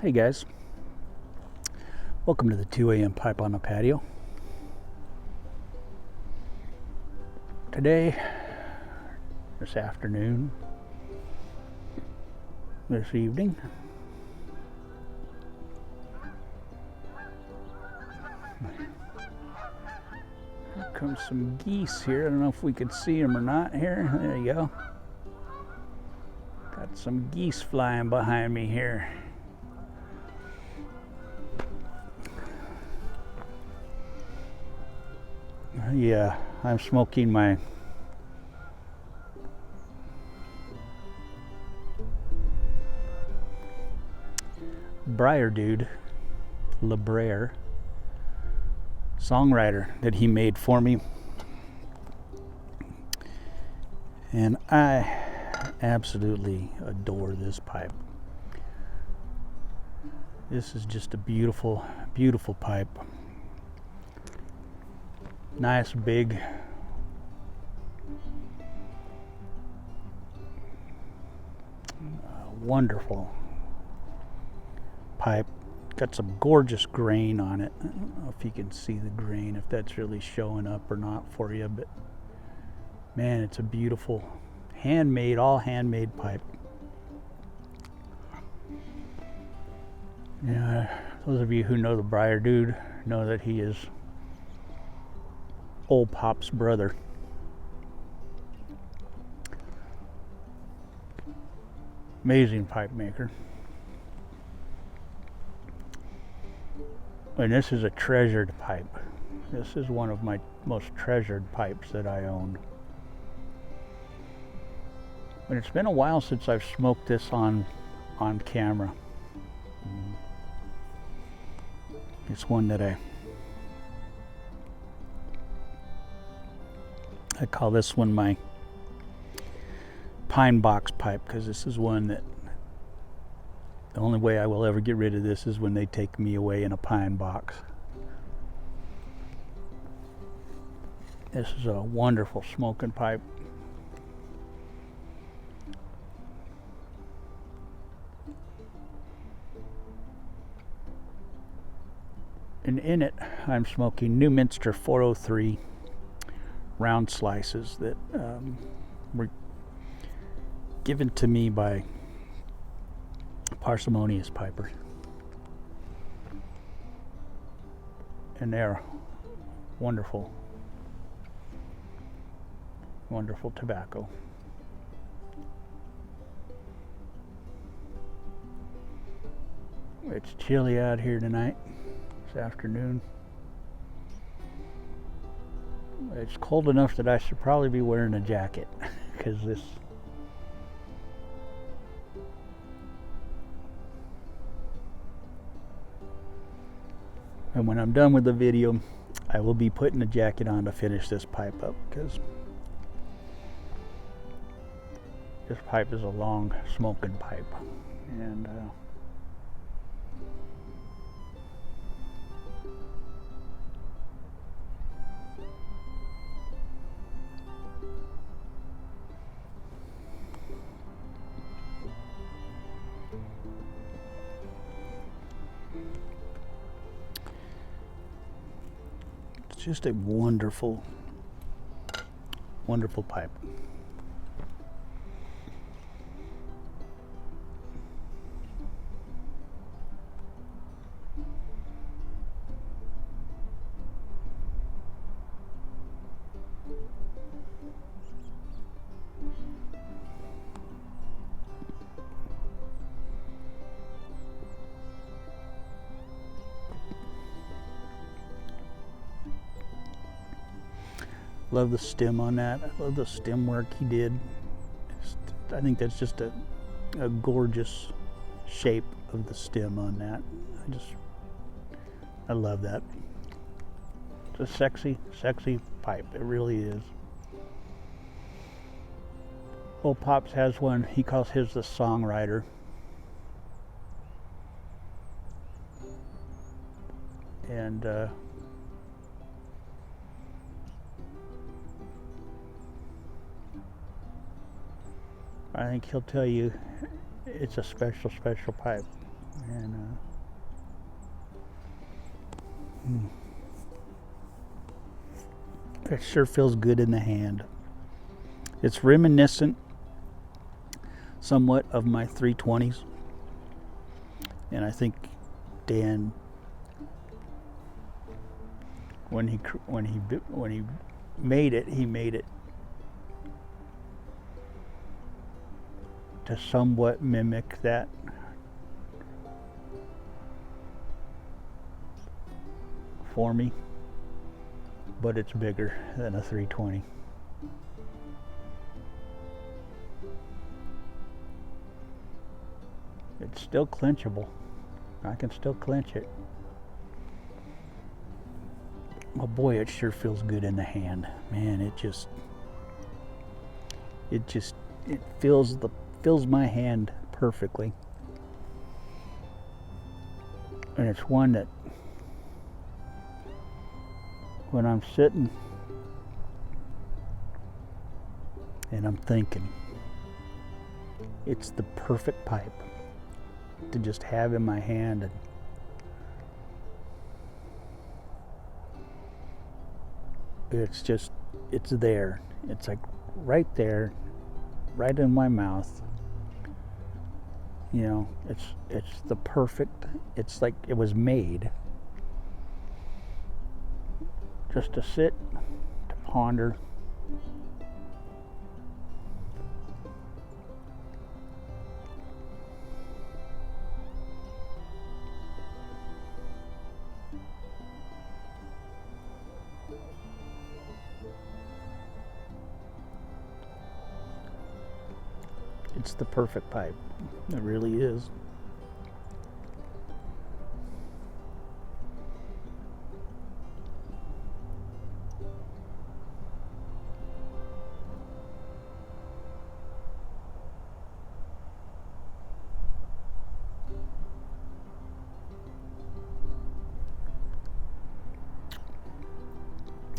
Hey guys, welcome to the 2 a.m. pipe on the patio. Today, this afternoon, this evening, here comes some geese here. I don't know if we can see them or not here. There you go. Got some geese flying behind me here. Yeah, I'm smoking my Briar dude, Briar, songwriter that he made for me. And I absolutely adore this pipe. This is just a beautiful, beautiful pipe. Nice big wonderful pipe. Got some gorgeous grain on it. I don't know if you can see the grain, if that's really showing up or not for you, but man, it's a beautiful handmade, all handmade pipe. Yeah, those of you who know the Briar dude know that he is old Pop's brother. Amazing pipe maker. And this is a treasured pipe. This is one of my most treasured pipes that I own. But it's been a while since I've smoked this on camera. It's one that I call this one my pine box pipe, because this is one that the only way I will ever get rid of this is when they take me away in a pine box. This is a wonderful smoking pipe. And in it, I'm smoking Westminster 403 round slices that were given to me by Parsimonious Piper, and they're wonderful, wonderful tobacco. It's chilly out here tonight, this afternoon. It's cold enough that I should probably be wearing a jacket, because this and when I'm done with the video, I will be putting a jacket on to finish this pipe up, because this pipe is a long smoking pipe, and just a wonderful, wonderful pipe. Love the stem on that. I love the stem work he did. Just I think that's just a gorgeous shape of the stem on that. I love that. It's a sexy, sexy pipe. It really is. Old Pops has one. He calls his the songwriter. And I think he'll tell you it's a special, special pipe. And it sure feels good in the hand. It's reminiscent somewhat of my 320s. And I think Dan, when he made it to somewhat mimic that. For me, but it's bigger than a 320. It's still clinchable. I can still clinch it. Oh boy, it sure feels good in the hand. Man, it fills my hand perfectly. And it's one that when I'm sitting and I'm thinking, it's the perfect pipe to just have in my hand. And it's there. It's like right there, right in my mouth. You know, it's the perfect, it's like it was made just to sit, to ponder. It's the perfect pipe. It really is.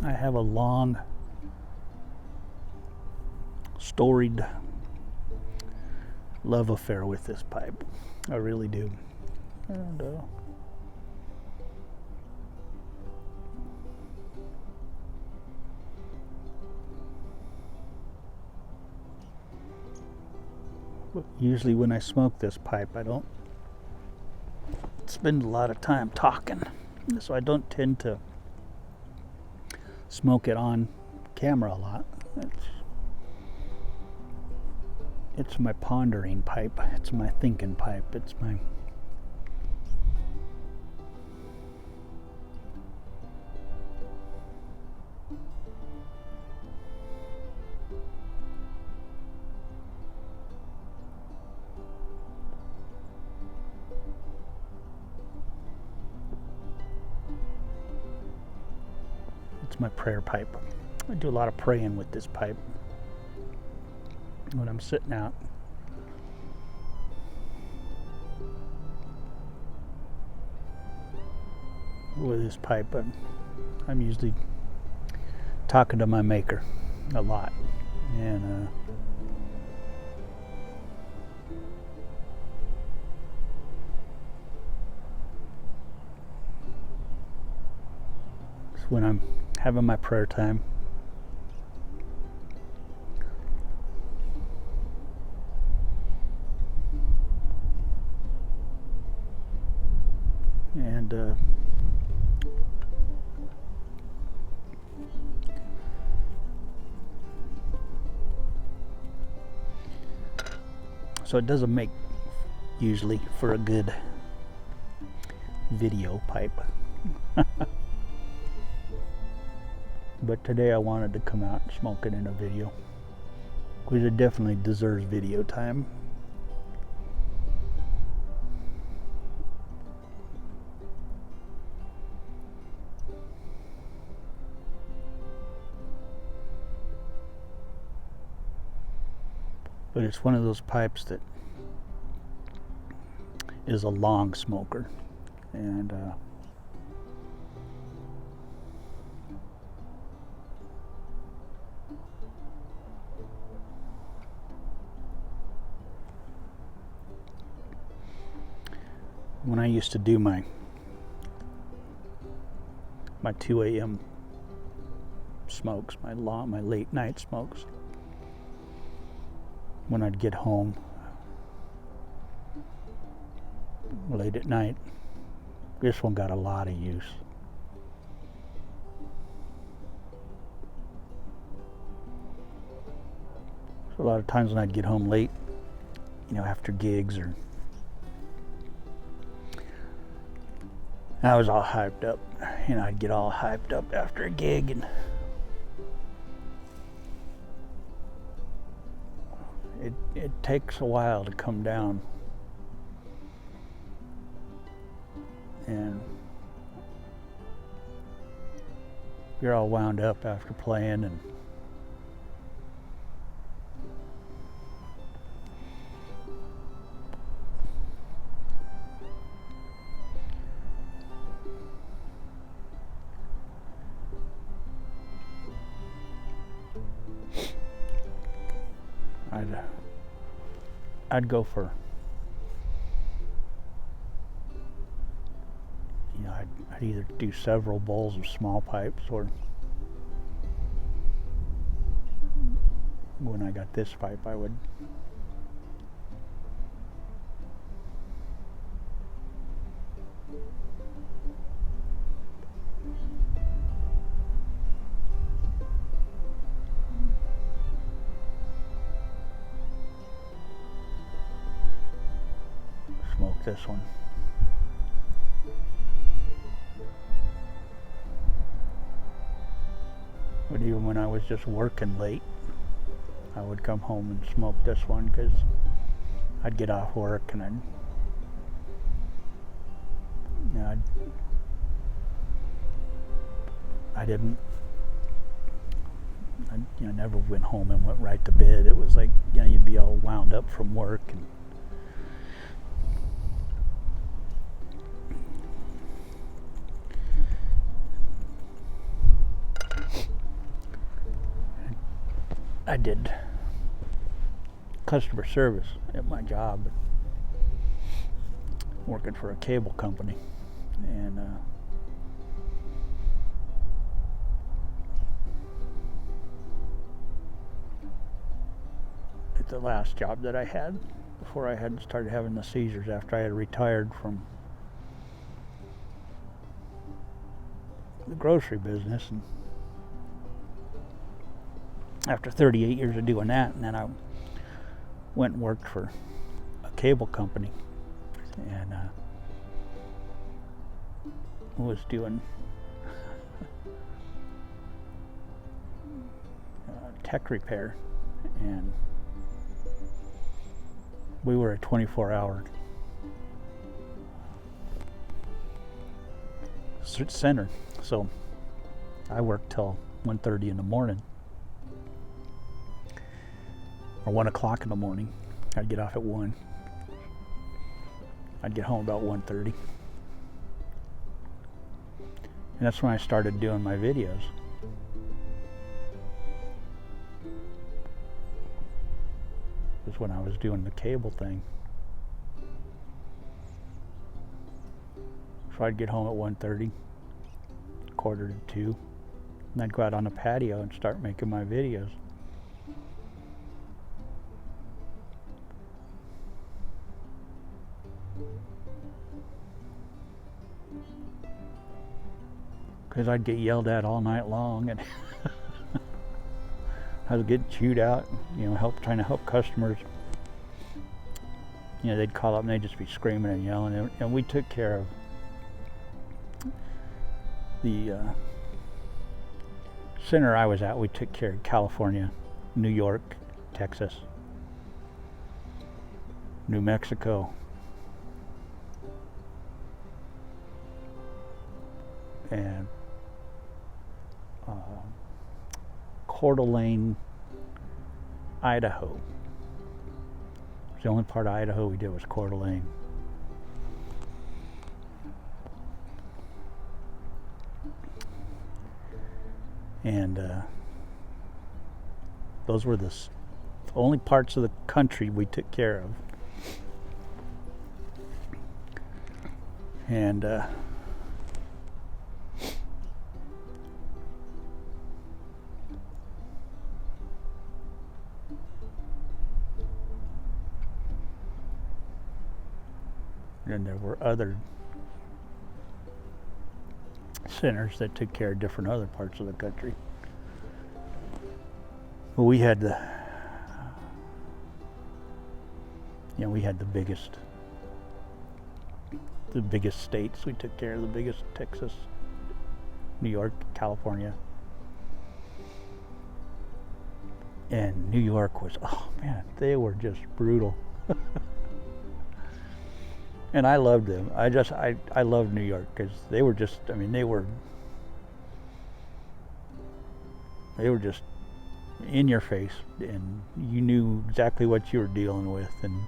I have a long, storied love affair with this pipe. I really do. And usually when I smoke this pipe, I don't spend a lot of time talking, so I don't tend to smoke it on camera a lot. It's my pondering pipe. It's my thinking pipe. It's my prayer pipe. I do a lot of praying with this pipe when I'm sitting out. With this pipe, I'm usually talking to my maker a lot. And when I'm having my prayer time. And so it doesn't make usually for a good video pipe. But today I wanted to come out and smoke it in a video. which it definitely deserves video time. But it's one of those pipes that is a long smoker, and when I used to do my 2 a.m. smokes, my late night smokes, when I'd get home late at night, this one got a lot of use. So a lot of times when I'd get home late, after gigs, or I was all hyped up, I'd get all hyped up after a gig, and it takes a while to come down. And you're all wound up after playing, and I'd go for, I'd either do several bowls of small pipes, or when I got this pipe, I would smoke this one. But even when I was just working late, I would come home and smoke this one, because I'd get off work and I never went home and went right to bed. It was like, you'd be all wound up from work, and I did customer service at my job, working for a cable company, and at the last job that I had before I had started having the seizures, after I had retired from the grocery business, and after 38 years of doing that, and then I went and worked for a cable company, and was doing tech repair, and we were a 24-hour center, so I worked till 1:30 in the morning, or 1 o'clock in the morning. I'd get off at 1. I'd get home about 1:30. And that's when I started doing my videos. It was when I was doing the cable thing. So I'd get home at 1:30, 1:45, and I'd go out on the patio and start making my videos. Because I'd get yelled at all night long, and I was getting chewed out, trying to help customers. They'd call up and they'd just be screaming and yelling, and we took care of the center I was at. We took care of California, New York, Texas, New Mexico, and Coeur d'Alene, Idaho. The only part of Idaho we did was Coeur d'Alene. And those were the only parts of the country we took care of. And then there were other centers that took care of different other parts of the country. But we had the biggest states. We took care of the biggest: Texas, New York, California. And New York was, oh man, they were just brutal. And I loved them. I loved New York because they were just, I mean, they were just in your face, and you knew exactly what you were dealing with. And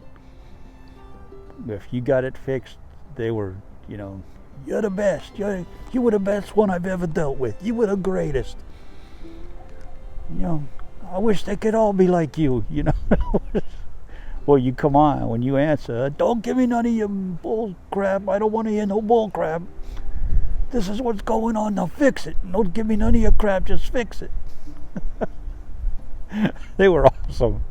if you got it fixed, they were, you're the best. You were the best one I've ever dealt with. You were the greatest. I wish they could all be like you, Well, you come on, when you answer, don't give me none of your bull crap. I don't want to hear no bull crap. This is what's going on, now fix it. Don't give me none of your crap, just fix it. They were awesome.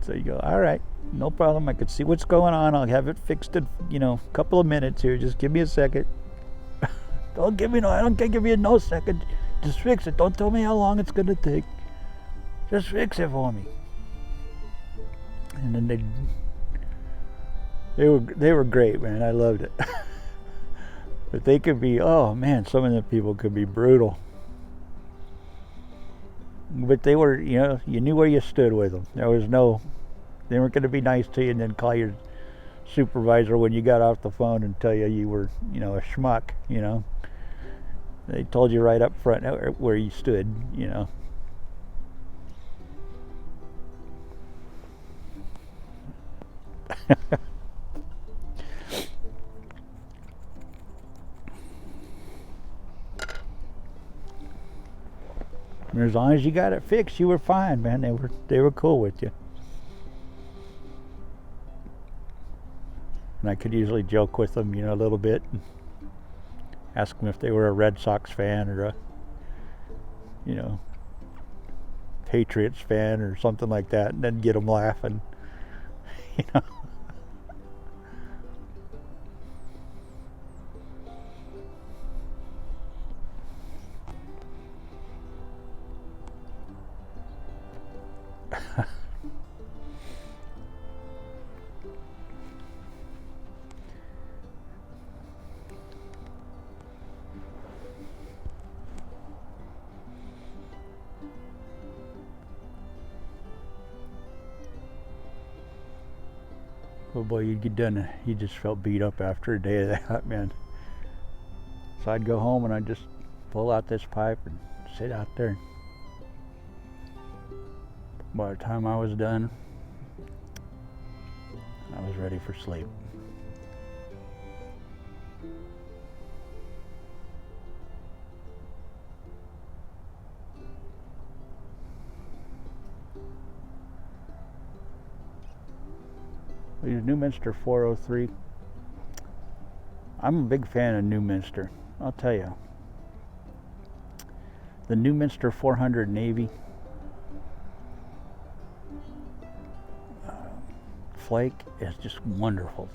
So you go, all right, no problem. I could see what's going on. I'll have it fixed in, a couple of minutes here. Just give me a second. I don't give you no second. Just fix it. Don't tell me how long it's going to take. Just fix it for me. And then they were great, man. I loved it. But they could be, oh man, some of the people could be brutal. But they were, you knew where you stood with them. They weren't going to be nice to you and then call your supervisor when you got off the phone and tell you were, a schmuck, They told you right up front where you stood, And as long as you got it fixed, you were fine, man. They were cool with you. And I could usually joke with them, a little bit, and ask them if they were a Red Sox fan or a, Patriots fan or something like that, and then get them laughing, Oh boy, you'd get done, you just felt beat up after a day of that, man. So I'd go home and I'd just pull out this pipe and sit out there. By the time I was done, I was ready for sleep. Westminster 403. I'm a big fan of Westminster. I'll tell you. The Westminster 400 Navy flake is just wonderful.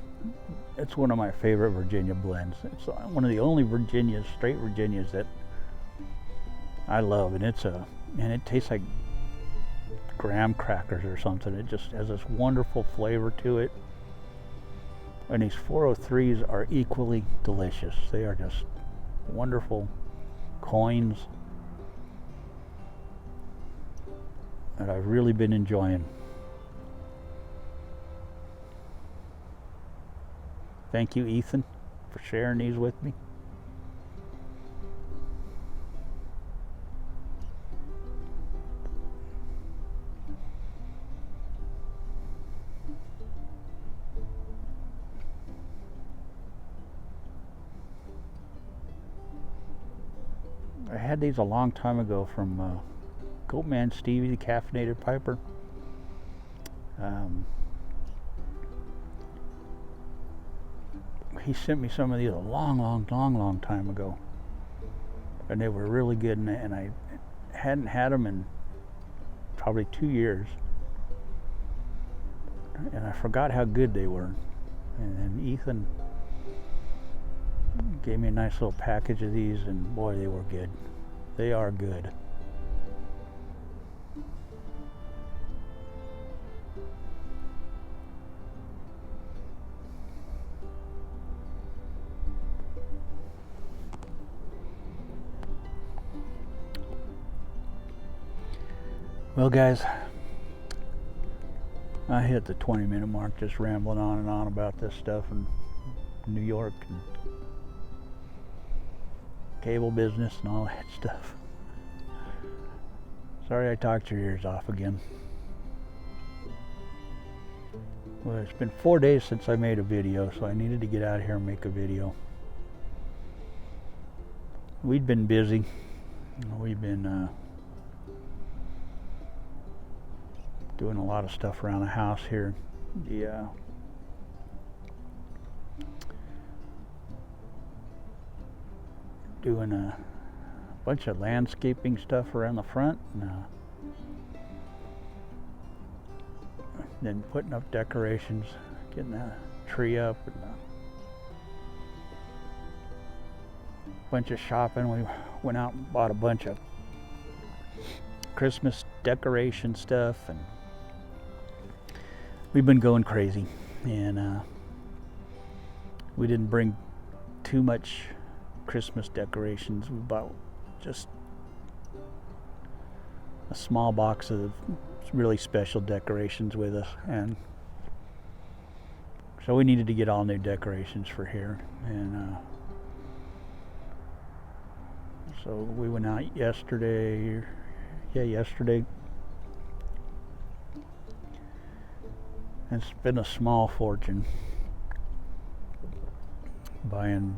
It's one of my favorite Virginia blends. It's one of the only straight Virginias that I love, and it tastes like graham crackers or something. It just has this wonderful flavor to it. And these 403s are equally delicious. They are just wonderful coins. that I've really been enjoying. Thank you, Ethan, for sharing these with me. I had these a long time ago from Goatman Stevie, the caffeinated piper. He sent me some of these a long time ago, and they were really good, and I hadn't had them in probably 2 years, and I forgot how good they were. And then Ethan gave me a nice little package of these, and boy, they were good. They are good. Well, guys, I hit the 20-minute mark just rambling on and on about this stuff in New York and cable business and all that stuff. Sorry I talked your ears off again. Well, it's been 4 days since I made a video, so I needed to get out here and make a video. We'd been busy. We've been doing a lot of stuff around the house here. Doing a bunch of landscaping stuff around the front, and then putting up decorations, getting a tree up, and a bunch of shopping. We went out and bought a bunch of Christmas decoration stuff, and we've been going crazy. And we didn't bring too much Christmas decorations. We bought just a small box of really special decorations with us, and so we needed to get all new decorations for here. And so we went out yesterday and spent a small fortune buying,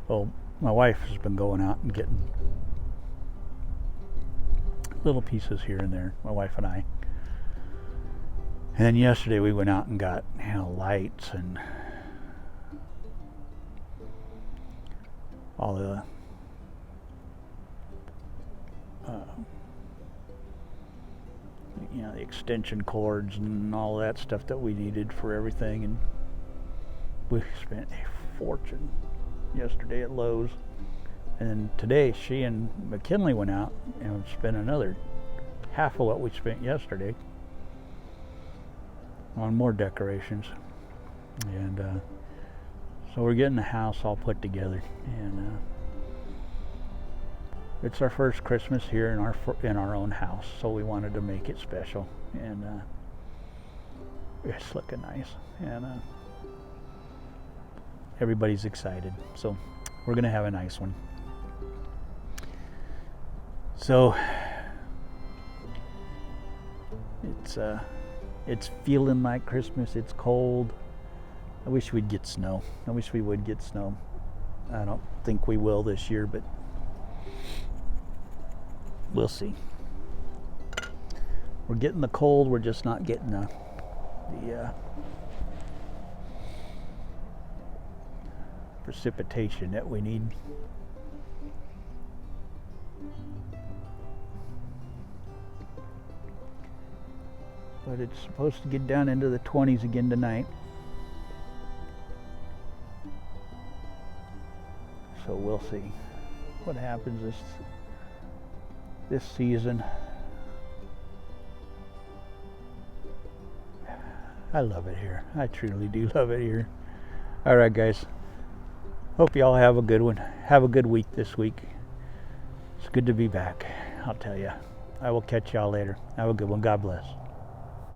well, my wife has been going out and getting little pieces here and there, my wife and I. And then yesterday we went out and got, lights and all the the extension cords and all that stuff that we needed for everything. And we spent a fortune yesterday at Lowe's. And then today she and McKinley went out and spent another half of what we spent yesterday on more decorations. And so we're getting the house all put together, and it's our first Christmas here in our own house, so we wanted to make it special, and it's looking nice, and everybody's excited, so we're gonna have a nice one. So it's feeling like Christmas. It's cold. I wish we'd get snow. I wish we would get snow. I don't think we will this year, but we'll see. We're getting the cold. We're just not getting the precipitation that we need. But it's supposed to get down into the 20s again tonight. So we'll see what happens this season. I love it here. I truly do love it here. All right, guys. Hope you all have a good one. Have a good week this week. It's good to be back, I'll tell you. I will catch y'all later. Have a good one. God bless.